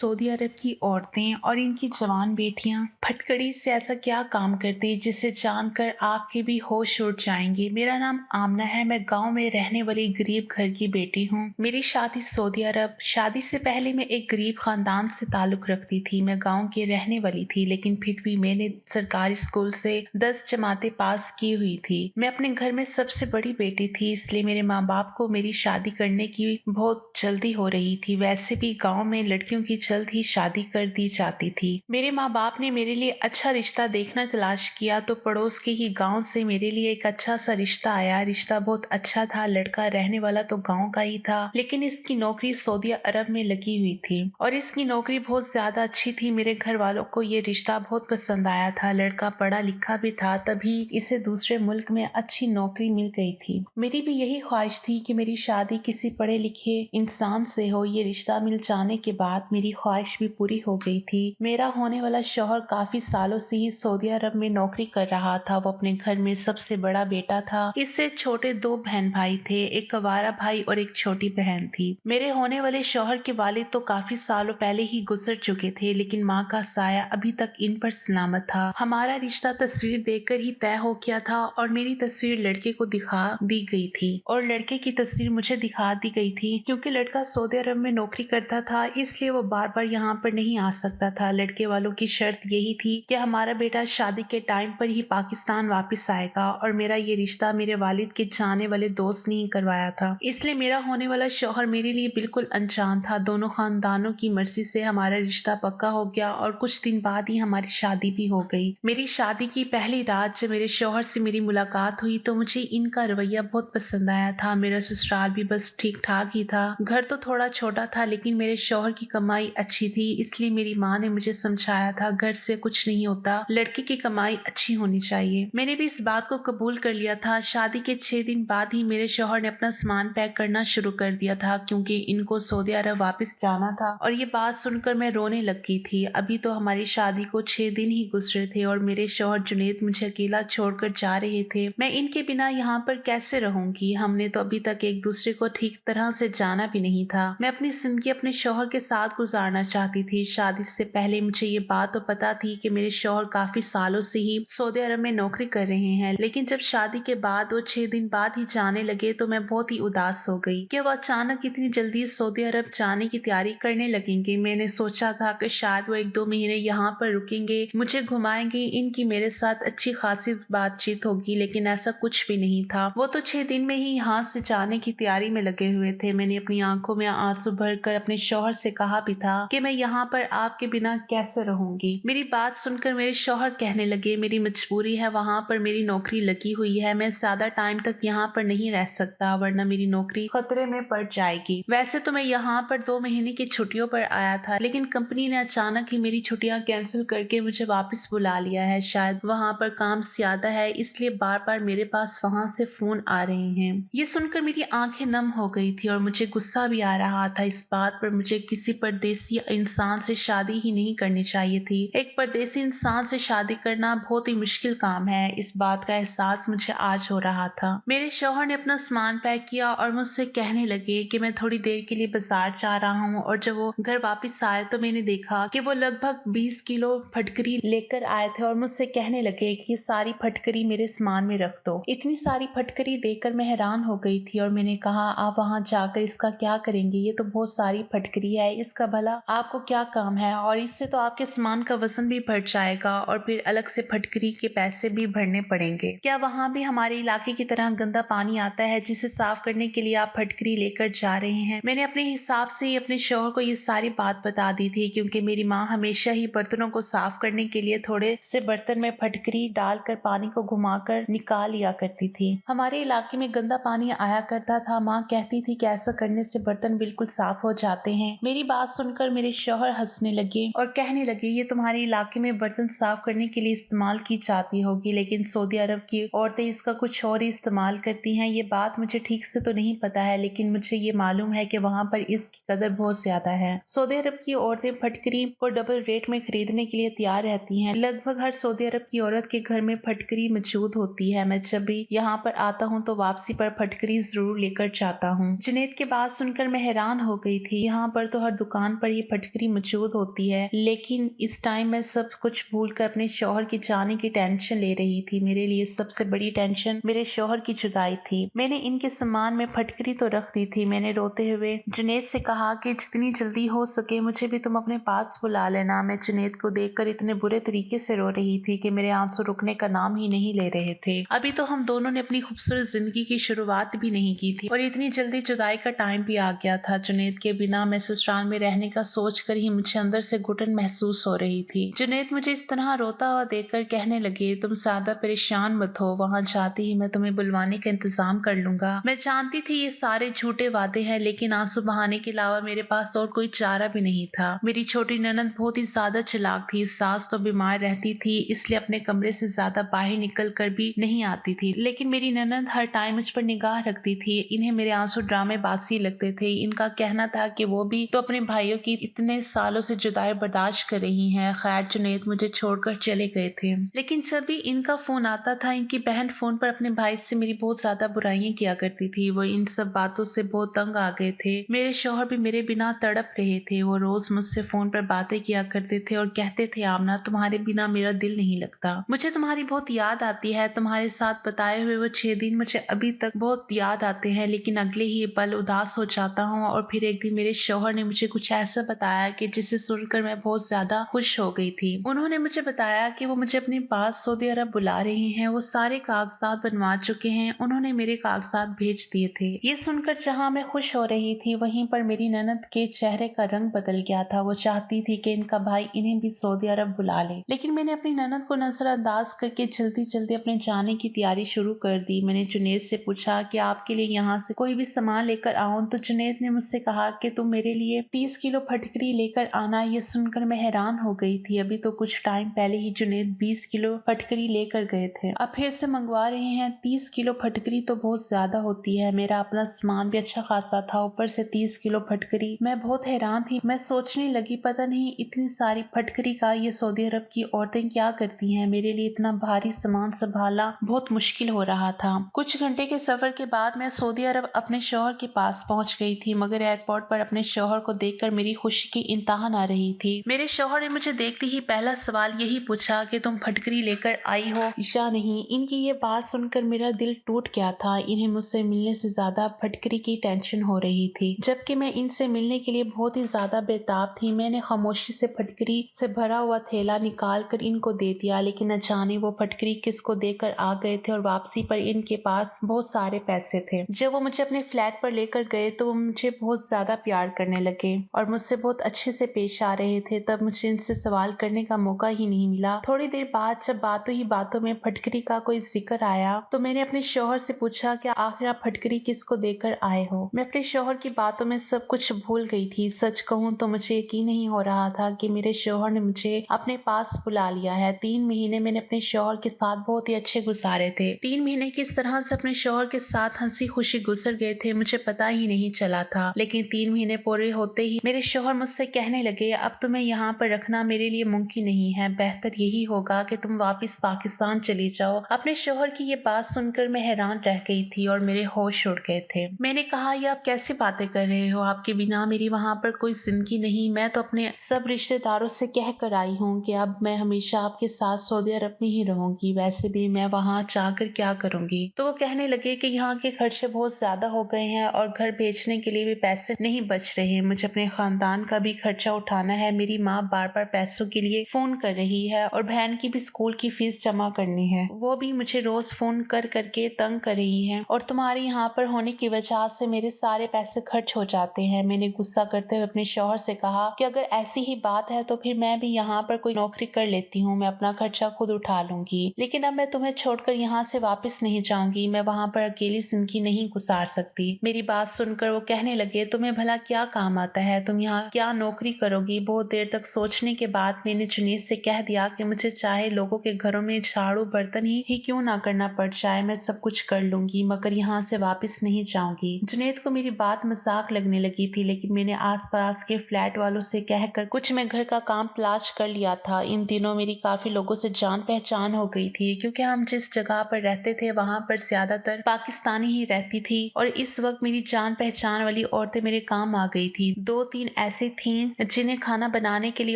Saudi अरब की औरतें और इनकी जवान बेटियां फटकड़ी से ऐसा क्या काम करती जिसे जानकर आपके भी होश उड़ जाएंगे। मेरा नाम आमना है, मैं गांव में रहने वाली गरीब घर की बेटी हूं। मेरी शादी सऊदी अरब, शादी से पहले मैं एक गरीब खानदान से ताल्लुक रखती थी। मैं गांव की रहने वाली थी, लेकिन फिर भी मैंने सरकारी स्कूल से 10 जमातें पास की हुई थी। मैं अपने घर में सबसे बड़ी बेटी थी, इसलिए मेरे माँ बाप को मेरी शादी करने की बहुत जल्दी हो रही थी। वैसे भी गांव में लड़कियों की जल्द ही शादी कर दी जाती थी। मेरे माँ बाप ने मेरे लिए अच्छा रिश्ता देखना तलाश किया तो पड़ोस के ही गांव से मेरे लिए एक अच्छा सा रिश्ता आया। रिश्ता बहुत अच्छा था, लड़का रहने वाला तो गांव का ही था, लेकिन इसकी नौकरी सऊदी अरब में लगी हुई थी और इसकी नौकरी बहुत ज्यादा अच्छी थी। मेरे घर वालों को ये रिश्ता बहुत पसंद आया था। लड़का पढ़ा लिखा भी था, तभी इसे दूसरे मुल्क में अच्छी नौकरी मिल गई थी। मेरी भी यही ख्वाहिश थी कि मेरी शादी किसी पढ़े लिखे इंसान से हो। ये रिश्ता मिल जाने के बाद मेरी ख्वाहिश भी पूरी हो गई थी। मेरा होने वाला शौहर काफी सालों से ही सऊदी अरब में नौकरी कर रहा था। वो अपने घर में सबसे बड़ा बेटा था। इससे छोटे 2 बहन भाई थे, एक कवारा भाई और एक छोटी बहन थी। मेरे होने वाले शौहर के वालिद तो काफी सालों पहले ही गुजर चुके थे, लेकिन माँ का साया अभी तक इन पर सलामत था। हमारा रिश्ता तस्वीर देखकर ही तय हो गया था और मेरी तस्वीर लड़के को दिखा दी गई थी और लड़के की तस्वीर मुझे दिखा दी गई थी। क्योंकि लड़का सऊदी अरब में नौकरी करता था, इसलिए वो बार बार यहाँ पर नहीं आ सकता था। लड़के वालों की शर्त यही थी कि हमारा बेटा शादी के टाइम पर ही पाकिस्तान वापस आएगा और मेरा ये रिश्ता मेरे वालिद के जाने वाले दोस्त ने ही करवाया था। इसलिए मेरा होने वाला शौहर मेरे लिए बिल्कुल अनजान था। दोनों खानदानों की मर्जी से हमारा रिश्ता पक्का हो गया और कुछ दिन बाद ही हमारी शादी भी हो गई। मेरी शादी की पहली रात जब मेरे शौहर से मेरी मुलाकात हुई तो मुझे इनका रवैया बहुत पसंद आया था। मेरा ससुराल भी बस ठीक ठाक ही था। घर तो थोड़ा छोटा था, लेकिन मेरे शौहर की कमाई अच्छी थी, इसलिए मेरी माँ ने मुझे समझाया था घर से कुछ नहीं होता, लड़के की कमाई अच्छी होनी चाहिए। मैंने भी इस बात को कबूल कर लिया था। शादी के 6 दिन बाद ही मेरे शौहर ने अपना सामान पैक करना शुरू कर दिया था, क्योंकि इनको सऊदी अरब वापस जाना था। और ये बात सुनकर मैं रोने लग गई थी। अभी तो हमारी शादी को 6 दिन ही गुजरे थे और मेरे शौहर जुनेद मुझे अकेला छोड़कर जा रहे थे। मैं इनके बिना यहाँ पर कैसे रहूंगी। हमने तो अभी तक एक दूसरे को ठीक तरह से जाना भी नहीं था। मैं अपनी जिंदगी अपने शौहर के साथ गुजारना चाहती थी। शादी से पहले मुझे ये बात तो पता थी कि मेरे शौहर काफी सालों से ही सऊदी अरब में नौकरी कर रहे हैं, लेकिन जब शादी के बाद वो 6 दिन बाद ही जाने लगे तो मैं बहुत ही उदास हो गई कि वो अचानक इतनी जल्दी सऊदी अरब जाने की तैयारी करने लगेंगे। मैंने सोचा था कि शायद वो 1-2 महीने यहाँ पर रुकेंगे, मुझे घुमाएंगे, इनकी मेरे साथ अच्छी खासी बातचीत होगी, लेकिन ऐसा कुछ भी नहीं था। वो तो 6 दिन में ही यहाँ से जाने की तैयारी में लगे हुए थे। मैंने अपनी आंखों में आंसू भरकर अपने शौहर से कहा भी था कि मैं यहाँ पर आपके बिना कैसे रहूंगी। मेरी बात सुनकर मेरे शौहर कहने लगे, मेरी मजबूरी है, वहाँ पर मेरी नौकरी लगी हुई है, मैं ज्यादा टाइम तक यहाँ पर नहीं रह सकता, वरना मेरी नौकरी खतरे में पड़ जाएगी। वैसे तो मैं यहाँ पर 2 महीने की छुट्टियों पर आया था, लेकिन कंपनी ने अचानक ही मेरी छुट्टियां कैंसिल करके मुझे वापस बुला लिया है। शायद वहाँ पर काम ज्यादा है, इसलिए बार बार मेरे पास वहाँ से फोन आ रहे हैं। ये सुनकर मेरी आंखें नम हो गई थी और मुझे गुस्सा भी आ रहा था इस बात पर। मुझे किसी परदेसी इंसान से शादी ही नहीं करनी चाहिए थी। एक परदेसी इंसान से शादी करना बहुत ही मुश्किल काम है, इस बात का एहसास मुझे आज हो रहा था। मेरे शौहर ने अपना सामान पैक किया और मुझसे कहने लगे कि मैं थोड़ी देर के लिए बाजार जा रहा हूँ, और जब वो घर वापस आए तो मैंने देखा कि वो लगभग 20 किलो फटकरी लेकर आए थे और मुझसे कहने लगे कि ये सारी फटकरी मेरे सामान में रख दो। इतनी सारी फटकरी देखकर मैं हैरान हो गई थी और मैंने कहा, आप वहां जाकर इसका क्या करेंगे, ये तो बहुत सारी फटकरी है, इसका भला आपको क्या काम है, और इससे तो आपके सामान का वजन भी बढ़ जाएगा और फिर अलग से फटकरी के पैसे भी भरने पड़ेंगे। क्या वहां भी हमारे इलाके की तरह गंदा पानी आता है जिसे साफ करने के लिए आप फटकरी लेकर जा रहे हैं? मैंने अपने हिसाब से अपने शौहर को ये सारी बात बता दी थी, क्योंकि मेरी माँ हमेशा ही बर्तनों को साफ करने के लिए थोड़े से बर्तन में फटकरी डालकर पानी को घुमाकर निकाल लिया करती थी। हमारे इलाके में गंदा पानी आया करता था। माँ कहती थी कि ऐसा करने से बर्तन बिल्कुल साफ हो जाते हैं। मेरी बात सुनकर मेरे शौहर हंसने लगे और कहने लगे, ये तुम्हारे इलाके में बर्तन साफ करने के लिए इस्तेमाल की जाती होगी, लेकिन सऊदी अरब की औरतें इसका कुछ और ही इस्तेमाल करती हैं। ये बात मुझे ठीक से तो नहीं पता है, लेकिन मुझे ये मालूम है कि वहाँ पर इसकी कदर बहुत ज्यादा है। सऊदी अरब की औरतें फटकरी को डबल रेट में खरीदने के लिए तैयार रहती हैं। लगभग हर सऊदी अरब की औरत के घर में फटकरी मौजूद होती है। मैं जब भी यहाँ पर आता हूँ तो वापसी पर फटकरी जरूर लेकर जाता हूँ। जुनेद की बात सुनकर मैं हैरान हो गई थी। यहाँ पर तो हर दुकान पर ये फटकरी मौजूद होती है, लेकिन इस टाइम मैं सब कुछ भूल कर अपने शौहर के जाने की टेंशन ले रही थी। मेरे लिए सबसे बड़ी टेंशन मेरे शौहर की जुदाई थी। मैंने इनके सामान में फटकरी तो रख दी थी। मैंने रोते हुए जुनैद से कहा कि जितनी जल्दी हो सके मुझे भी तुम अपने पास बुला लेना। मैं जुनैद को देखकर इतने बुरे तरीके से रो रही थी कि मेरे आंसू रुकने का नाम ही नहीं ले रहे थे। अभी तो हम दोनों ने अपनी खूबसूरत जिंदगी की शुरुआत भी नहीं की थी और इतनी जल्दी जुदाई का टाइम भी आ गया था। जुनैद के बिना मैं ससुराल में रहने का सोचकर ही मुझे अंदर से घुटन महसूस हो रही थी। जुनैद मुझे इस तरह रोता हुआ देखकर कहने लगे, तुम ज्यादा परेशान मत हो, वहां जाते ही मैं तुम्हें बुलवाने का इंतजाम कर लूंगा। मैं जानती थी ये सारे झूठे वादे हैं, लेकिन आंसू बहाने के अलावा मेरे पास और कोई चारा भी नहीं था। मेरी छोटी ननद बहुत ही ज्यादा चालाक थी। सास तो बीमार रहती थी, इसलिए अपने कमरे से ज्यादा बाहर निकल कर भी नहीं आती थी, लेकिन मेरी ननद हर टाइम मुझ पर निगाह रखती थी। इन्हें मेरे आंसू ड्रामेबाजी लगते थे। इनका कहना था कि वो भी तो अपने भाइयों की इतने सालों से जुदाई बर्दाश्त कर रही हैं। खैर जुनैद मुझे छोड़कर चले गए थे, लेकिन जब भी इनका फोन आता था, इनकी बहन फोन पर अपने भाई से मेरी बहुत ज्यादा बुराइयां किया करती थी। वो इन सब बातों से बहुत तंग आ गए थे। मेरे शौहर भी मेरे बिना तड़प रहे थे। वो रोज मुझसे फोन पर बातें किया करते थे और कहते थे, आमना तुम्हारे बिना मेरा दिल नहीं लगता, मुझे तुम्हारी बहुत याद आती है। तुम्हारे साथ बताए हुए वो 6 दिन मुझे अभी तक बहुत याद आते हैं, लेकिन अगले ही पल उदास हो जाता हूँ। और फिर एक दिन मेरे शौहर ने मुझे कुछ ऐसा बताया कि जिसे सुनकर मैं बहुत ज्यादा खुश हो गई थी। उन्होंने मुझे बताया कि वो मुझे अपने पास सऊदी अरब बुला रहे हैं। वो सारे कागजात बनवा चुके हैं। उन्होंने मेरे कागजात भेज दिए थे। ये सुनकर जहाँ मैं खुश हो रही थी, वहीं पर मेरी ननद के चेहरे का रंग बदल गया था। वो चाहती थी कि इनका भाई इन्हें भी सऊदी अरब बुला ले, लेकिन मैंने अपनी ननद को नजरअंदाज करके जल्दी जल्दी अपने जाने की तैयारी शुरू कर दी। मैंने जुनैद से पूछा कि आपके लिए यहाँ से कोई भी सामान लेकर आऊं, तो जुनैद ने मुझसे कहा कि तुम मेरे लिए 30 किलो फटकरी लेकर आना। ये सुनकर मैं हैरान हो गई थी। अभी तो कुछ टाइम पहले ही जुनैद 20 किलो फटकरी लेकर गए थे, अब फिर से मंगवा रहे हैं। 30 किलो फटकरी तो बहुत ज्यादा होती है। मेरा अपना सामान भी अच्छा खासा था, ऊपर से 30 किलो फटकरी। मैं बहुत हैरान थी। मैं सोचने लगी, पता नहीं इतनी सारी फटकरी का ये सऊदी अरब की औरतें क्या करती हैं। मेरे लिए इतना भारी सामान संभालना बहुत मुश्किल हो रहा था। कुछ घंटे के सफर के बाद मैं सऊदी अरब अपने शौहर के पास पहुंच गई थी, मगर एयरपोर्ट पर अपने शौहर को देखकर मेरी खुशी की इंतहा न रही थी। मेरे शौहर ने मुझे देखते ही पहला सवाल यही पूछा कि तुम फटकरी लेकर आई हो या नहीं। इनकी ये बात सुनकर मेरा दिल टूट गया था। इन्हें मुझसे मिलने से ज्यादा फटकरी की टेंशन हो रही थी, जबकि मैं इनसे मिलने के लिए बहुत ही ज्यादा बेताब थी। मैंने खामोशी से फटकरी से भरा हुआ थैला निकाल कर इनको दे दिया, लेकिन न जाने वो फटकरी किसको देकर आ गए थे और वापसी पर इनके पास बहुत सारे पैसे थे। जब वो मुझे अपने फ्लैट पर लेकर गए तो वो मुझे बहुत ज्यादा प्यार करने लगे और मुझसे बहुत अच्छे से पेश आ रहे थे। तब मुझे इनसे सवाल करने का मौका ही नहीं मिला। थोड़ी देर बाद जब बातों ही बातों में फटकरी का कोई जिक्र आया तो मैंने अपने शौहर से पूछा कि आखिर आप फटकरी किसको देकर आए हो। मैं अपने शौहर की बातों में सब कुछ भूल गई थी। सच कहूँ तो मुझे यकीन नहीं हो रहा था कि मेरे शौहर ने मुझे अपने पास बुला लिया है। 3 महीने मैंने अपने शौहर के साथ बहुत ही अच्छे गुजारे थे। 3 महीने किस तरह से अपने शौहर के साथ हंसी खुशी गुजर गए थे मुझे पता ही नहीं चला था। लेकिन 3 महीने पूरे होते ही मेरे शौहर मुझसे कहने लगे, अब तुम्हें यहाँ पर रखना मेरे लिए मुमकिन नहीं है, बेहतर यही होगा कि तुम वापस पाकिस्तान चली जाओ। अपने शौहर की ये बात सुनकर मैं हैरान रह गई थी और मेरे होश उड़ गए थे। मैंने कहा, ये आप कैसी बातें कर रहे हो? आपके बिना मेरी वहाँ पर कोई जिंदगी नहीं। मैं तो अपने सब रिश्तेदारों से कह कर आई हूँ कि अब मैं हमेशा आपके साथ सऊदी अरब में ही रहूंगी। वैसे भी मैं वहाँ जाकर क्या करूंगी? तो वो कहने लगे कि यहाँ के खर्चे बहुत ज्यादा हो गए हैं और घर बेचने के लिए भी पैसे नहीं बच रहे। मुझे अपने खानदान का भी खर्चा उठाना है। मेरी माँ बार बार पैसों के लिए फोन कर रही है और बहन की भी स्कूल की फीस जमा करनी है। वो भी मुझे रोज फोन कर करके तंग कर रही है और तुम्हारे यहाँ पर होने की वजह से मेरे सारे पैसे खर्च हो जाते हैं। मैंने गुस्सा करते हुए अपने शौहर से कहा कि अगर ऐसी ही बात है तो फिर मैं भी यहाँ पर कोई नौकरी कर लेती हूँ, मैं अपना खर्चा खुद उठा लूंगी। लेकिन अब मैं तुम्हें छोड़कर यहाँ से वापस नहीं जाऊंगी। मैं वहाँ पर अकेली जिंदगी नहीं गुजार सकती। मेरी बात सुनकर वो कहने लगे, तुम्हें भला क्या काम आता है? तुम यहाँ क्या नौकरी करोगी? बहुत देर तक सोचने के बाद मैंने जुनैद से कह दिया कि मुझे चाहे लोगों के घरों में झाड़ू बर्तन ही क्यों ना करना पड़ जाए, मैं सब कुछ कर लूंगी, मगर यहाँ से वापस नहीं जाऊंगी। जुनैद को मेरी बात मजाक लगने लगी थी, लेकिन मैंने आसपास के फ्लैट वालों से कहकर कुछ मैं घर का काम तलाश कर लिया था। इन दिनों मेरी काफी लोगों से जान पहचान हो गई थी, क्योंकि हम जिस जगह पर रहते थे वहां पर ज्यादातर पाकिस्तानी ही रहती थी और इस वक्त मेरी जान पहचान वाली औरतें मेरे काम आ गई थी। 2-3 ऐसी थीं जिन्हें खाना बनाने के लिए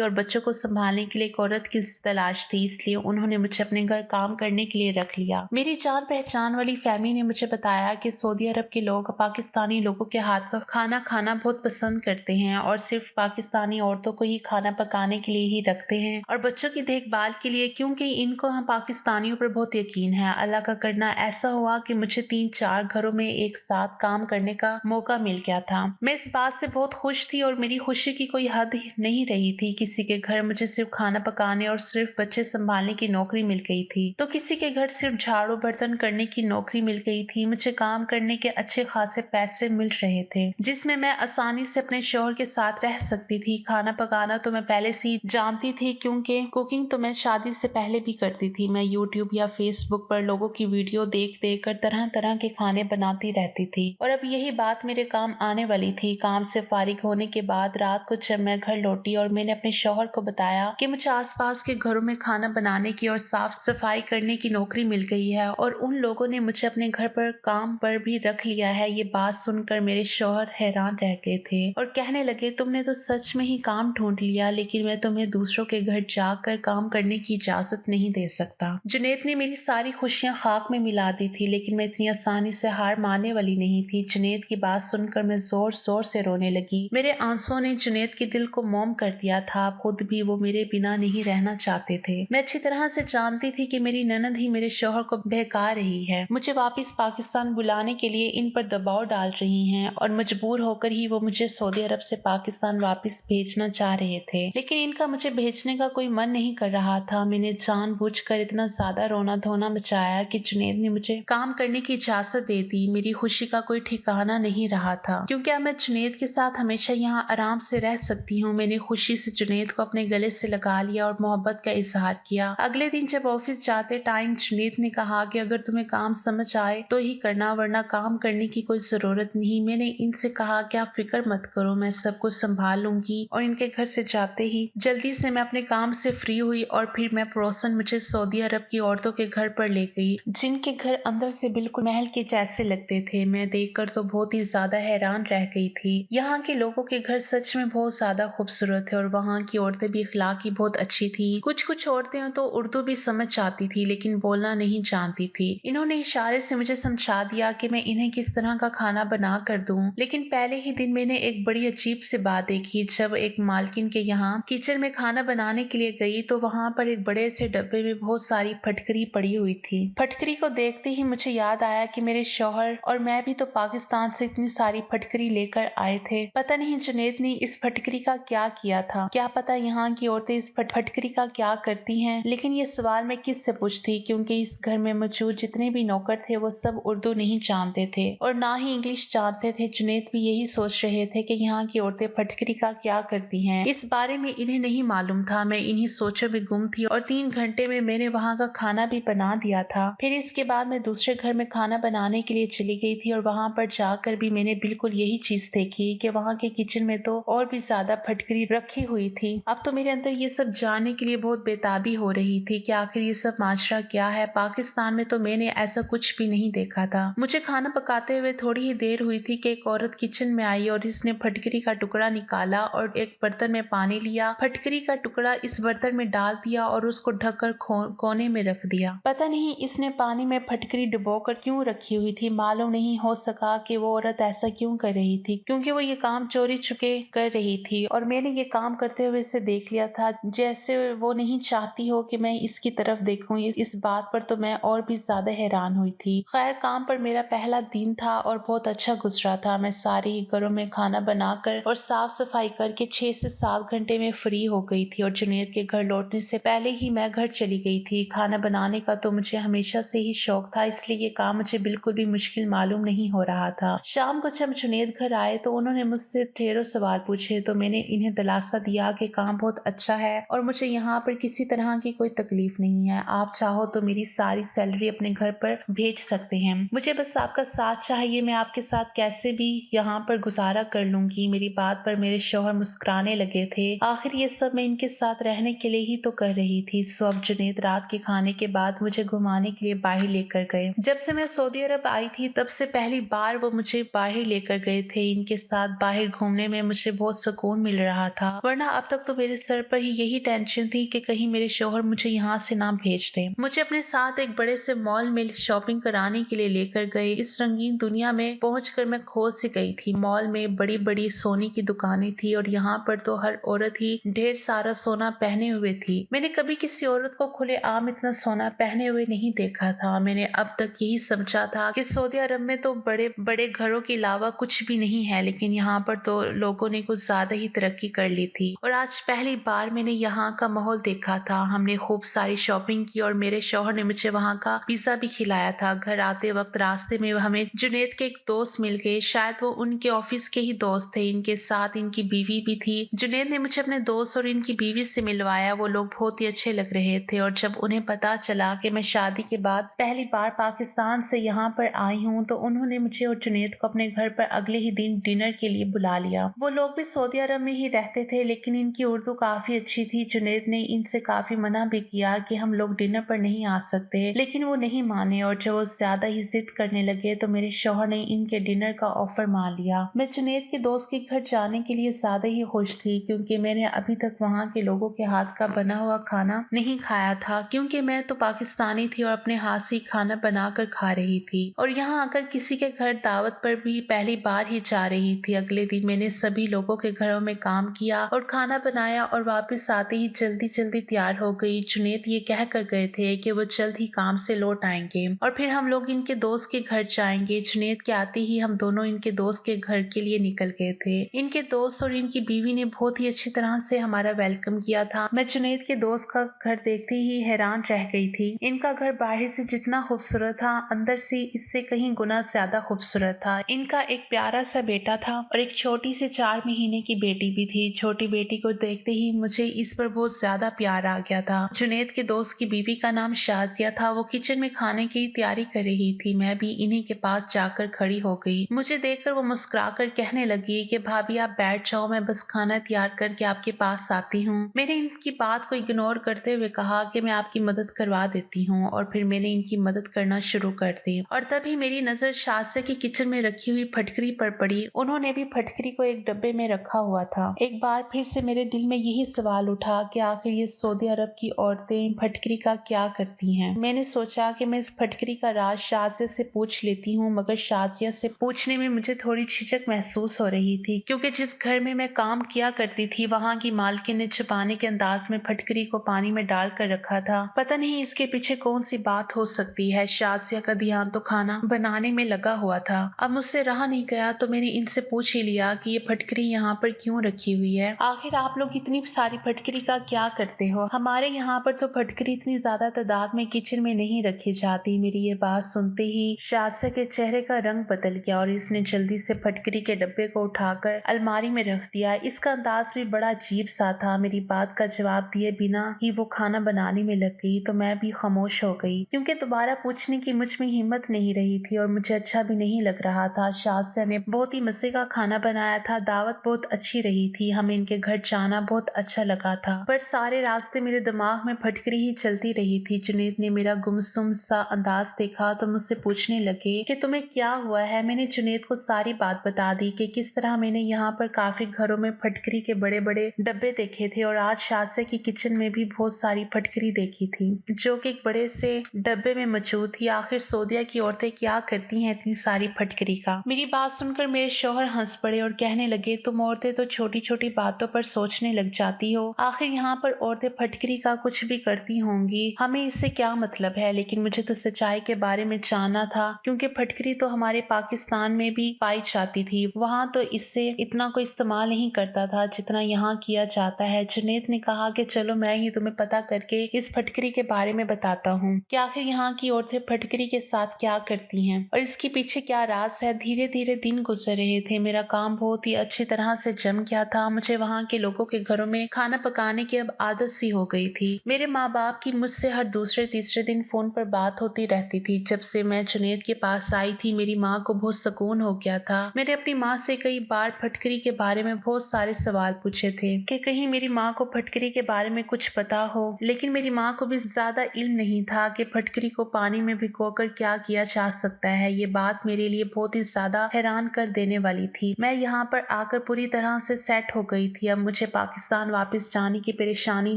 और बच्चों को संभालने के लिए एक औरत की तलाश थी, इसलिए उन्होंने मुझे अपने घर काम करने के लिए रख लिया। मेरी जान पहचान वाली फैमिली ने मुझे बताया कि सऊदी अरब के लोग पाकिस्तानी लोगों के हाथ का खाना खाना बहुत पसंद करते हैं और सिर्फ पाकिस्तानी औरतों को ही खाना पकाने के लिए ही रखते हैं और बच्चों की देखभाल के लिए, क्योंकि इनको हम पाकिस्तानियों पर बहुत यकीन है। अल्लाह का करना ऐसा हुआ कि मुझे 3-4 घरों में एक साथ काम करने का मौका मिल गया था। मैं इस बात से बहुत खुश थी और मेरी खुशी की कोई हद नहीं रही थी। किसी के घर मुझे सिर्फ खाना पकाने और सिर्फ बच्चे संभालने की नौकरी मिल गई थी, तो किसी के घर सिर्फ झाड़ू बर्तन करने की नौकरी मिल गई थी। मुझे काम करने के अच्छे खासे पैसे मिल रहे थे, जिसमें मैं आसानी से अपने शौहर के साथ रह सकती थी। खाना पकाना तो मैं पहले से ही जानती थी, क्योंकि कुकिंग तो मैं शादी से पहले भी करती थी। मैं यूट्यूब या फेसबुक पर लोगों की वीडियो देख देख कर तरह तरह के खाने बनाती रहती थी और अब यही बात मेरे काम आने वाली थी। काम से फारिग होने के बाद रात को जब मैं घर लौटी और मैंने अपने शौहर को बताया कि मुझे आसपास के घरों में खाना बनाने की और साफ सफाई करने की नौकरी मिल गई है और उन लोगों ने मुझे अपने घर पर काम पर भी रख लिया है, ये बात सुनकर मेरे शौहर हैरान रह गए थे और कहने लगे, तुमने तो सच में ही काम ढूंढ लिया, लेकिन मैं तुम्हें दूसरों के घर जाकर काम करने की इजाजत नहीं दे सकता। जुनैद ने मेरी सारी खुशियां खाक में मिला दी थी, लेकिन मैं इतनी आसानी से हार मानने वाली नहीं थी। जुनैद की बात सुनकर मैं जोर जोर से रोने लगी। मेरे आंसुओं ने जुनैद के दिल को मोम कर दिया था। खुद भी वो मेरे बिना नहीं रहना चाहते थे। मैं अच्छी तरह से जानती थी कि मेरी ननद ही मेरे शौहर को बहका रही है, मुझे वापस पाकिस्तान बुलाने के लिए इन पर दबाव डाल रही हैं और मजबूर होकर ही वो मुझे सऊदी अरब से पाकिस्तान वापस भेजना चाह रहे थे, लेकिन इनका मुझे भेजने का कोई मन नहीं कर रहा था। मैंने जानबूझकर इतना ज्यादा रोना धोना मचाया कि जुनैद ने मुझे काम करने की इजाजत दे दी। मेरी खुशी का कोई ठिकाना नहीं रहा था, क्योंकि अब मैं जुनैद के साथ हमेशा यहाँ आराम से रह सकती हूँ। मैंने खुशी से जुनैद को अपने गले से लगा लिया और मोहब्बत का इजहार किया। अगले दिन जब ऑफिस जाते टाइम जुनैद ने कहा कि अगर तुम्हें काम समझ आए तो ही करना, वरना काम करने की कोई जरूरत नहीं। मैंने इनसे कहा कि आप फिक्र मत करो, मैं सब कुछ संभाल लूंगी और इनके घर से जाते ही जल्दी से मैं अपने काम से फ्री हुई और फिर मैं पड़ोसन मुझे सऊदी अरब की औरतों के घर पर ले गई, जिनके घर अंदर से बिल्कुल महल के जैसे लगते थे। मैं देखकर तो बहुत ही ज्यादा हैरान रह गई थी। यहाँ के लोगों के घर सच में बहुत ज्यादा खूबसूरत है और वहाँ की औरतें भी अखलाकी बहुत अच्छी थी। कुछ औरतें तो उर्दू भी समझ जाती थी, लेकिन बोलना नहीं जानती थी। इन्होंने इशारे से मुझे समझा दिया कि मैं इन्हें किस तरह का खाना बना कर दूं। लेकिन पहले ही दिन मैंने एक बड़ी अजीब सी बात देखी। जब एक मालकिन के यहाँ किचन में खाना बनाने के लिए गई तो वहाँ पर एक बड़े से डब्बे में बहुत सारी फटकरी पड़ी हुई थी। फटकरी को देखते ही मुझे याद आया कि मेरे शौहर और मैं भी तो पाकिस्तान से इतनी सारी फटकरी लेकर आए थे। पता नहीं जुनैद ने इस फटकरी का क्या किया था, क्या पता यहाँ की औरतें इस फटकरी का क्या करती हैं। लेकिन ये सवाल मैं किससे पूछती, क्योंकि इस घर में मौजूद जितने भी नौकर थे वो सब उर्दू नहीं जानते थे और ना ही इंग्लिश जानते थे। जुनैद भी यही सोच रहे थे कि यहाँ की औरतें फटकरी का क्या करती हैं। इस बारे में इन्हें नहीं मालूम था। मैं इन्हीं सोचों में गुम थी और 3 घंटे में मैंने वहाँ का खाना भी बना दिया था। फिर इसके बाद मैं दूसरे घर में खाना बनाने के लिए चली गई थी और वहाँ पर जाकर भी मैंने बिल्कुल यही चीज देखी कि वहाँ के किचन में तो और भी ज्यादा फटकरी रखी हुई थी। अब तो मेरे अंदर ये सब जानने के लिए बहुत बेताबी हो रही थी कि आखिर ये सब माजरा क्या है। पाकिस्तान में तो मैंने ऐसा कुछ भी नहीं देखा था। मुझे खाना पकाते हुए थोड़ी ही देर हुई थी कि एक औरत किचन में आई और इसने फटकरी का टुकड़ा निकाला और एक बर्तन में पानी लिया, फटकरी का टुकड़ा इस बर्तन में डाल दिया और उसको ढककर कोने में रख दिया। पता नहीं इसने पानी में फटकरी डुबोकर क्यों रखी हुई थी। मालूम नहीं हो सका कि वो औरत ऐसा क्यों कर रही थी, क्योंकि वो ये काम चोरी छुपे कर रही थी और मैंने ये काम करते हुए इसे देख लिया था, जैसे वो नहीं चाहती हो कि मैं इसकी तरफ देखूं। इस बात पर तो मैं और भी ज्यादा हैरान हुई थी। खैर, काम पर मेरा पहला दिन था और बहुत अच्छा गुजरा था। मैं सारे ही घरों में खाना बनाकर और साफ सफाई करके 6 से 7 घंटे में फ्री हो गई थी और जुनैद के घर लौटने से पहले ही मैं घर चली गई थी। खाना बनाने का तो मुझे हमेशा से ही शौक था, इसलिए ये काम मुझे बिल्कुल भी मुश्किल मालूम नहीं हो रहा था। शाम को जब जुनैद घर आए तो उन्होंने मुझसे ढेरों सवाल पूछे, तो मैंने इन्हें दिलासा दिया कि काम बहुत अच्छा है और मुझे यहाँ पर किसी तरह की कोई तकलीफ नहीं है। आप चाहो तो मेरी सारी सैलरी अपने घर पर भेज सकते हैं। मुझे बस आपका साथ चाहिए। मैं आपके साथ कैसे भी यहाँ पर गुजारा कर लूंगी। मेरी बात पर मेरे शौहर मुस्कुराने लगे थे। आखिर ये सब मैं इनके साथ रहने के लिए ही तो कर रही थी। सो अब जुनैद रात के खाने के बाद मुझे घुमाने के लिए बाहर लेकर गए। जब से मैं सऊदी अरब आई थी तब से पहली बार वो मुझे बाहर लेकर गए थे। इनके साथ बाहर घूमने में मुझे बहुत सुकून मिल रहा था, वरना अब तक तो मेरे सर पर ही यही टेंशन थी कि कहीं मेरे शौहर मुझे यहाँ से ना भेज दें। मुझे अपने साथ एक बड़े से मॉल में शॉपिंग कराने के लिए लेकर गए। इस रंगीन दुनिया में पहुंचकर मैं खो सी गई थी। मॉल में बड़ी बड़ी सोने की दुकानें थी और यहाँ पर तो हर औरत ही ढेर सारा सोना पहने हुए थी। मैंने कभी किसी औरत को खुलेआम इतना सोना पहने हुए नहीं देखा था। मैंने अब तक यही समझा था कि सऊदी अरब में तो बड़े बड़े घरों के अलावा कुछ भी नहीं है, लेकिन यहाँ पर तो लोगों ने कुछ ज्यादा ही तरक्की कर ली थी। और आज पहली बार मैंने यहाँ का माहौल देखा था। हमने खूब सारी शॉपिंग की और मेरे शौहर ने मुझे वहाँ का पिज्जा भी खिलाया था। घर आते वक्त रास्ते में हमें जुनैद के एक दोस्त मिल गए, शायद वो उनके ऑफिस के ही दोस्त थे। इनके साथ इनकी बीवी भी थी। जुनैद ने मुझे अपने दोस्त और इनकी बीवी से मिलवाया। वो लोग बहुत ही अच्छे लग रहे थे और जब उन्हें पता चला कि मैं शादी के बाद पहली बार पाकिस्तान से यहाँ पर आई हूँ तो उन्होंने मुझे और जुनैद को अपने घर पर अगले ही दिन डिनर के लिए बुला लिया। वो लोग भी सऊदी अरब में ही रहते थे, लेकिन इनकी उर्दू काफी अच्छी थी। जुनैद ने इनसे काफी मना भी किया कि हम लोग डिनर पर नहीं आ सकते, लेकिन वो नहीं माने और जब वो ज्यादा ही जिद करने लगे तो मेरे शौहर ने इनके डिनर का ऑफर मान लिया। मैं जुनैद के दोस्त के घर जाने के लिए ज्यादा ही खुश थी, क्योंकि मैंने अभी तक वहाँ के लोगों के हाथ का बना हुआ खाना नहीं खाया था, क्योंकि मैं तो पाकिस्तानी थी और अपने हाथ से खाना बनाकर खा रही थी। और यहाँ अगर किसी के घर दावत पर भी पहली बार ही जा रही थी। अगले दिन मैंने सभी लोगों के घरों में काम किया और खाना बनाया और वापस आते ही जल्दी जल्दी तैयार हो गई। जुनैद ये कह कर गए थे कि वो जल्द ही काम से लौट आएंगे और फिर हम लोग इनके दोस्त के घर जाएंगे। जुनैद के आते ही हम दोनों इनके दोस्त के घर के लिए निकल गए थे। इनके दोस्त और इनकी बीवी ने बहुत ही अच्छी तरह से हमारा वेलकम किया था। मैं जुनैद के दोस्त का घर देखते ही हैरान रह गई थी। इनका घर बाहर से जितना खूबसूरत था, अंदर से इससे कहीं गुना ज्यादा खूबसूरत था। इनका एक प्यारा सा बेटा था और एक छोटी सी 4 महीने की बेटी भी थी। छोटी बेटी को देखते ही मुझे इस पर बहुत ज्यादा प्यार आ गया था। जुनैद के दोस्त की बीवी का नाम शाजिया था। वो किचन में खाने की तैयारी कर रही थी। मैं भी इन्हीं के पास जाकर खड़ी हो गई। मुझे देखकर वो मुस्कुराकर कहने लगी कि भाभी आप बैठ जाओ, मैं बस खाना तैयार करके आपके पास आती हूँ। मैंने इनकी बात को इग्नोर करते हुए कहा कि मैं आपकी मदद करवा देती हूँ और फिर मैंने इनकी मदद करना शुरू कर दी। और तभी मेरी नजर शाजिया की किचन में रखी हुई फटकरी पर पड़ी। उन्होंने भी फटकरी को एक डब्बे में रखा हुआ था। एक बार फिर से मेरे दिल में यही सवाल उठा कि आखिर ये सऊदी अरब की औरतें फटकरी का क्या करती हैं। मैंने सोचा कि मैं इस फटकरी का राज शाजिया से पूछ लेती हूँ, मगर शाजिया से पूछने में मुझे थोड़ी झिझक महसूस हो रही थी, क्योंकि जिस घर में मैं काम किया करती थी वहाँ की मालकिन ने छुपाने के अंदाज में फटकरी को पानी में डाल कर रखा था। पता नहीं इसके पीछे कौन सी बात हो सकती है। शाजिया का ध्यान तो खाना बनाने में लगा हुआ था। अब मुझसे रहा नहीं गया तो मैंने इनसे पूछ ही लिया कि ये फटकरी यहाँ पर क्यों रखी हुई है। आखिर आप लोग इतनी सारी फटकरी का क्या करते हो? हमारे यहाँ पर तो फटकरी इतनी ज्यादा तादाद में किचन में नहीं रखी जाती। मेरी ये बात सुनते ही शाजिया के चेहरे का रंग बदल गया और इसने जल्दी से फटकरी के डब्बे को उठाकर अलमारी में रख दिया। इसका अंदाज भी बड़ा अजीब सा था। मेरी बात का जवाब दिए बिना ही वो खाना बनाने में लग गई तो मैं भी खामोश हो गई, क्योंकि दोबारा पूछने की मुझ में हिम्मत नहीं रही थी और मुझे अच्छा भी नहीं लग रहा था। शाजिया ने बहुत ही मजे का खाना बनाया था। दावत बहुत अच्छी रही थी। हमें इनके घर जाना बहुत अच्छा लगा था, पर सारे रास्ते मेरे दिमाग में फटकरी ही चलती रही थी। जुनैद ने मेरा गुमसुम सा अंदाज देखा तो मुझसे पूछने लगे कि तुम्हें क्या हुआ है। मैंने जुनैद को सारी बात बता दी कि किस तरह मैंने यहाँ पर काफी घरों में फटकरी के बड़े बड़े डब्बे देखे थे और आज शाजिया की किचन में भी बहुत सारी फटकरी देखी थी जो कि एक बड़े से डब्बे में मौजूद थी। आखिर सऊदिया की औरतें क्या करती हैं इतनी सारी फटकरी का? मेरी बात सुनकर मेरे शौहर हंस पड़े और कहने लगे तुम औरतें तो छोटी छोटी बातों पर सोचने लग जाती हो। आखिर यहाँ पर औरतें फटकरी का कुछ भी करती होंगी, हमें इससे क्या मतलब है? लेकिन मुझे तो सच्चाई के बारे में जानना था, क्योंकि फटकरी तो हमारे पाकिस्तान में भी पाई जाती थी। वहाँ तो इससे इतना कोई इस्तेमाल नहीं करता था जितना यहाँ किया जाता है। जुनैद ने कहा कि चलो मैं ही तुम्हें पता करके इस फटकरी के बारे में बताता हूँ कि आखिर यहाँ की औरतें फटकरी के साथ क्या करती हैं और इसके पीछे क्या राज है। धीरे धीरे दिन गुजर रहे थे। मेरा काम बहुत ही अच्छी तरह से जम गया था। मुझे वहाँ के लोगों के घरों में खाना पकाने की अब आदत सी हो गई थी। मेरे माँ बाप की मुझसे हर दूसरे तीसरे दिन फोन पर बात होती रहती थी। जब से मैं जुनैद के पास आई थी मेरी माँ को बहुत सुकून हो गया था। मैंने अपनी माँ से कई बार फटकरी के बारे में बहुत सारे सवाल पूछे थे कि कहीं मेरी माँ को फटकरी के बारे में कुछ पता हो, लेकिन मेरी माँ को भी ज्यादा इल्म नहीं था कि फटकरी को पानी में भिगोकर क्या किया जा सकता है। ये बात मेरे लिए बहुत ही ज्यादा हैरान कर देने वाली थी। मैं यहाँ पर आकर पूरी तरह से सेट हो गई थी। अब मुझे पाकिस्तान वापस जाने की परेशानी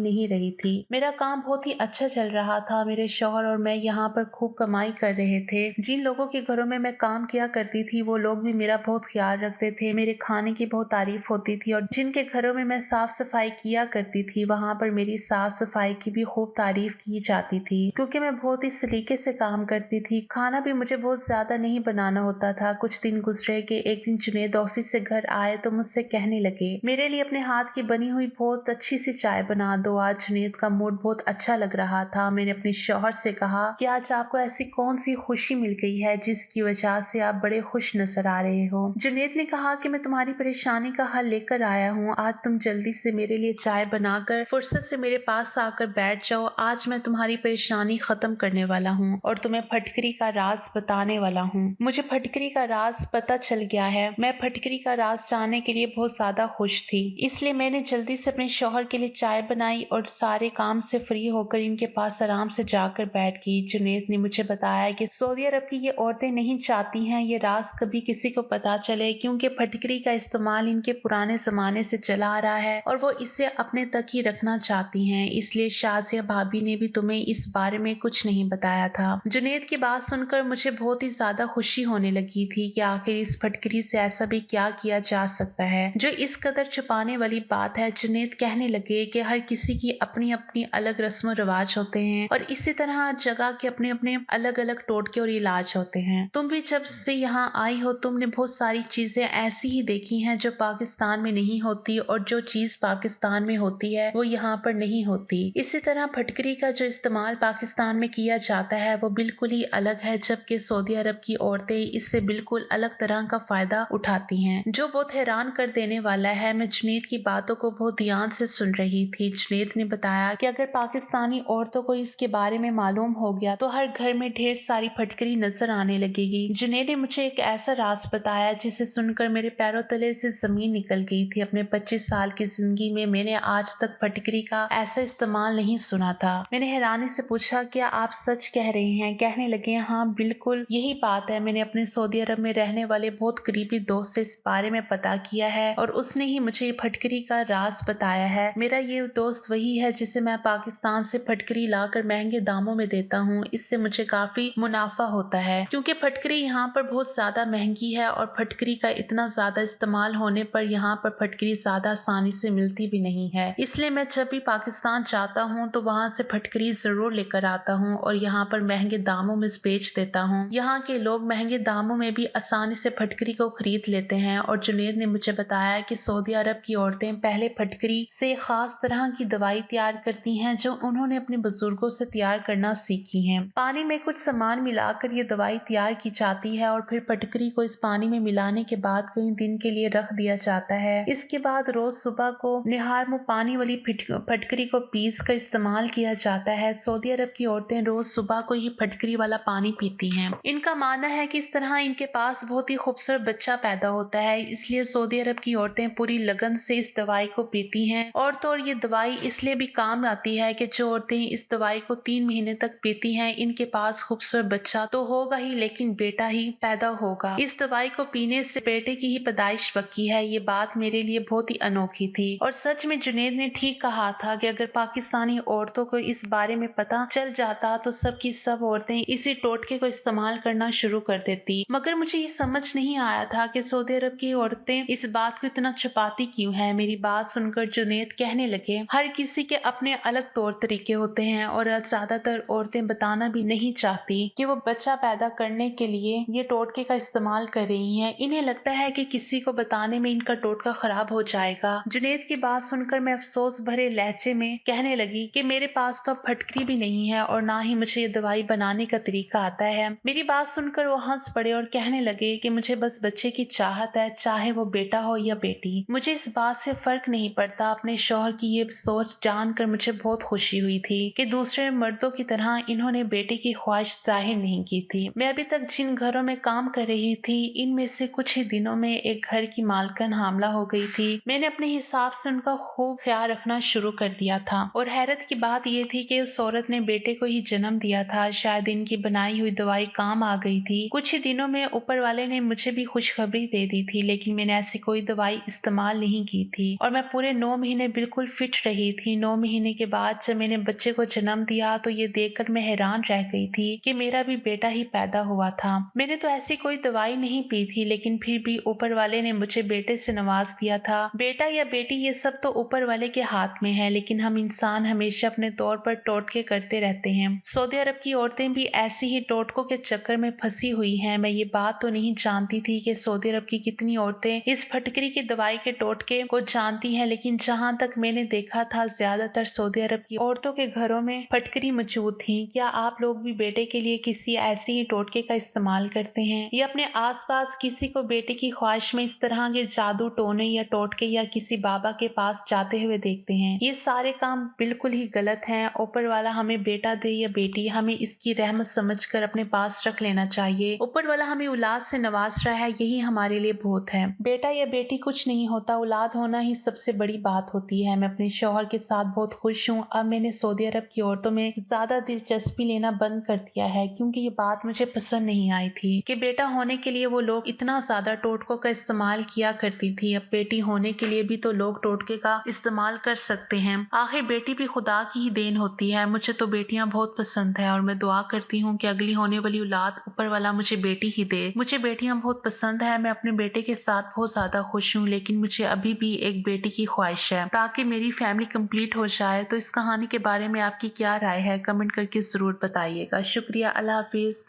नहीं रही थी। मेरा काम बहुत ही अच्छा चल रहा था। मेरे शौहर और मैं यहाँ पर खूब कमाई कर रहे थे। जिन लोगों के घरों में मैं काम किया करती थी वो लोग भी मेरा बहुत ख्याल रखते थे। मेरे खाने की बहुत तारीफ होती थी और जिनके घरों में मैं साफ सफाई किया करती थी वहाँ पर मेरी साफ सफाई की भी खूब तारीफ की जाती थी, क्योंकि मैं बहुत ही सलीके से काम करती थी। खाना भी मुझे बहुत ज्यादा नहीं बनाना होता था। कुछ दिन गुजरे कि एक दिन जुनेद ऑफिस से घर आए तो मुझसे कहने लगे, मेरे लिए अपने हाथ की बनी हुई बहुत अच्छी सी चाय बना दो। आज जुनेद का मूड बहुत अच्छा लग रहा था। मैंने अपने शौहर से कहा कि आज आपको ऐसी कौन सी खुशी मिल गई है जिसकी वजह से आप बड़े खुश नजर आ रहे हो। जुनेद ने कहा कि मैं तुम्हारी परेशानी का हल लेकर आया हूँ। आज तुम जल्दी से मेरे लिए चाय बनाकर फुर्सत से मेरे पास आकर बैठ जाओ। आज मैं तुम्हारी परेशानी खत्म करने वाला हूँ और तुम्हें फटकरी का राज बताने वाला हूँ। मुझे फटकरी का राज पता चल गया है। मैं फटकरी का राज जानने के लिए बहुत ज्यादा खुश थी, इसलिए मैंने जल्दी से अपने शौहर के लिए चाय बनाई और सारे काम से फ्री होकर इनके पास आराम से जाकर बैठ गई। जुनेद ने मुझे बताया कि सऊदी अरब की ये औरतें नहीं चाहती हैं ये राज कभी किसी को पता चले, क्योंकि फटकरी का इस्तेमाल इनके पुराने जमाने से चला आ रहा है और वो इसे अपने तक ही रखना चाहती हैं। इसलिए शाजिया भाभी ने भी तुम्हें इस बारे में कुछ नहीं बताया था। जुनेद की बात सुनकर मुझे बहुत ही ज्यादा खुशी होने लगी थी कि आखिर इस फटकरी से ऐसा भी क्या किया जा सकता है जो इस कदर छुपाने वाली बात है। जुनेद कहने लगे कि हर किसी की अपनी अपनी अलग रस्म रिवाज होते हैं और इसी तरह हर जगह के अपने अपने अलग अलग टोटके और इलाज होते हैं। तुम भी जब से यहाँ आई हो तुमने बहुत सारी चीजें ऐसी ही देखी हैं जो पाकिस्तान में नहीं होती और जो चीज पाकिस्तान में होती है वो यहाँ पर नहीं होती। इसी तरह फटकरी का जो इस्तेमाल पाकिस्तान में किया जाता है वो बिल्कुल ही अलग है, जबकि सऊदी अरब की औरतें इससे बिल्कुल अलग तरह का फायदा उठाती हैं, जो बहुत हैरान कर देने वाला है। मैं जुनेद की बातों को बहुत ध्यान से सुन रही थी। जुनेद ने बताया कि अगर पाकिस्तानी औरतों को इसके बारे में मालूम हो गया तो हर घर में ढेर सारी फटकरी नजर आने लगेगी। जुनेद ने मुझे एक ऐसा राज बताया जिसे सुनकर मेरे पैरों तले से जमीन निकल गई थी। अपने 25 साल की जिंदगी में मैंने आज तक फटकरी का ऐसा इस्तेमाल नहीं सुना था। मैंने हैरानी से पूछा, क्या आप सच कह रहे हैं? कहने लगे, हाँ बिल्कुल यही बात है। मैंने अपने सऊदी अरब में रहने वाले बहुत करीबी दोस्त से इस बारे में पता किया है और उसने ही मुझे ये फटकरी का राज बताया है। मेरा ये दोस्त वही है जिसे मैं पाकिस्तान से फटकरी लाकर महंगे दामों में देता हूँ। इससे मुझे काफी मुनाफा होता है क्योंकि फटकरी यहाँ पर बहुत ज्यादा महंगी है और फटकरी का इतना ज्यादा इस्तेमाल होने पर यहाँ पर फटकरी ज्यादा आसानी से मिलती भी नहीं है। इसलिए मैं जब भी पाकिस्तान जाता हूँ तो वहाँ से फटकरी जरूर लेकर आता हूँ और यहाँ पर महंगे दामों में बेच देता हूँ। यहाँ के लोग महंगे दामों में भी आसानी से फटकरी को खरीद लेते हैं। और जुनेद ने मुझे बताया कि सऊदी अरब की औरतें पहले फटकरी से खास तरह की दवाई तैयार करती हैं जो उन्होंने अपने बुजुर्गों से तैयार करना सीखी है। पानी में कुछ सामान मिलाकर ये दवाई तैयार की जाती है और फिर फटकरी को इस पानी में मिलाने के बाद कई दिन के लिए रख दिया जाता है। इसके बाद रोज सुबह को निहार मुँह पानी वाली फटकरी को पीस कर इस्तेमाल किया जाता है। सऊदी अरब की औरतें रोज सुबह को ही फटकरी वाला पानी पीती हैं। इनका मानना है कि इस तरह इनके पास बहुत ही खूबसूरत बच्चा पैदा होता है। इसलिए सऊदी अरब की औरतें पूरी लगन से इस दवाई को पीती हैं। और तो और ये दवाई इसलिए भी काम आती है कि जो औरतें इस दवाई को 3 महीने तक पीती हैं इनके पास खूबसूरत बच्चा तो होगा ही लेकिन बेटा ही पैदा होगा। इस दवाई को पीने से बेटे की ही पैदाइश पक्की है। ये बात मेरे लिए बहुत ही अनोखी थी और सच में जुनेद ने ठीक कहा था कि अगर पाकिस्तानी औरतों को इस बारे में पता चल जाता तो सब की सब औरतें इसी टोटके को इस्तेमाल करना शुरू कर देती। मगर मुझे ये समझ नहीं आया था कि सऊदी अरब की औरतें इस बात को इतना छुपाती क्यों है। मेरी बात सुनकर जुनेद कहने लगे, हर किसी के अपने अलग तौर तरीके होते हैं और ज्यादातर औरतें बताना भी नहीं चाहती कि वो बच्चा पैदा करने के लिए ये टोटके का इस्तेमाल कर रही हैं। इन्हें लगता है कि किसी को बताने में इनका टोटका खराब हो जाएगा। जुनेद की बात सुनकर मैं अफसोस भरे लहजे में कहने लगी कि मेरे पास तो फटकरी भी नहीं है और ना ही मुझे ये दवाई बनाने का तरीका आता है। मेरी बात सुनकर वो हंस पड़े और कहने लगे कि मुझे बस बच्चे की चाहत है, चाहे वो बेटा हो या बेटी। मुझे इस बात से फर्क नहीं पड़ता। अपने शौहर की ये सोच जानकर मुझे बहुत खुशी हुई थी कि दूसरे मर्दों की तरह इन्होंने बेटे की ख्वाहिश जाहिर नहीं की थी। मैं अभी तक जिन घरों में काम कर रही थी इनमें से कुछ ही दिनों में एक घर की मालकिन हामला हो गई थी। मैंने अपने हिसाब से उनका खूब ख्याल रखना शुरू कर दिया था और हैरत की बात यह थी कि उस औरत ने बेटे को ही जन्म दिया था। शायद इनकी बनाई हुई दवाई काम आ गई थी। कुछ ही दिनों में ऊपर वाले ने मुझे भी खुशखबरी दे दी थी, लेकिन मैं मैंने ऐसी कोई दवाई इस्तेमाल नहीं की थी और मैं पूरे 9 महीने बिल्कुल फिट रही थी। 9 महीने के बाद जब मैंने बच्चे को जन्म दिया तो ये देखकर मैं हैरान रह गई थी कि मेरा भी बेटा ही पैदा हुआ था। मैंने तो ऐसी कोई दवाई नहीं पी थी, लेकिन फिर भी ऊपर वाले ने मुझे बेटे से नवाज दिया था। बेटा या बेटी ये सब तो ऊपर वाले के हाथ में है, लेकिन हम इंसान हमेशा अपने तौर पर टोटके करते रहते हैं। सऊदी अरब की औरतें भी ऐसी ही टोटकों के चक्कर में फंसी हुई हैं। मैं ये बात तो नहीं जानती थी कि सऊदी अरब की कितनी औरतें इस फटकरी की दवाई के टोटके को जानती हैं, लेकिन जहां तक मैंने देखा था ज्यादातर सऊदी अरब की औरतों के घरों में फटकरी मौजूद थी। क्या आप लोग भी बेटे के लिए किसी ऐसे ही टोटके का इस्तेमाल करते हैं या अपने आसपास किसी को बेटे की ख्वाहिश में इस तरह के जादू टोने या टोटके या किसी बाबा के पास जाते हुए देखते हैं? ये सारे काम बिल्कुल ही गलत हैं। ऊपर वाला हमें बेटा दे या बेटी, हमें इसकी रहमत समझकर अपने पास रख लेना चाहिए। ऊपर वाला हमें औलाद से नवाज रहा है, यही हमारे लिए बहुत है। बेटा या बेटी कुछ नहीं होता, औलाद होना ही सबसे बड़ी बात होती है। मैं अपने शौहर के साथ बहुत खुश हूँ। अब मैंने सऊदी अरब की औरतों में ज्यादा दिलचस्पी लेना बंद कर दिया है, क्योंकि ये बात मुझे पसंद नहीं आई थी कि बेटा होने के लिए वो लोग इतना ज्यादा टोटकों का इस्तेमाल किया करती थी। अब बेटी होने के लिए भी तो लोग टोटके का इस्तेमाल कर सकते हैं। आखिर बेटी भी खुदा की ही देन होती है। मुझे तो बेटियां बहुत पसंद है और मैं दुआ करती हूँ कि अगली होने वाली औलाद ऊपर वाला मुझे बेटी ही दे। मुझे बेटियां बहुत पसंद है। मैं अपने बेटे के साथ बहुत ज्यादा खुश हूँ, लेकिन मुझे अभी भी एक बेटी की ख्वाहिश है ताकि मेरी फैमिली कंप्लीट हो जाए। तो इस कहानी के बारे में आपकी क्या राय है? कमेंट करके जरूर बताइएगा। शुक्रिया। अल्लाह हाफिज।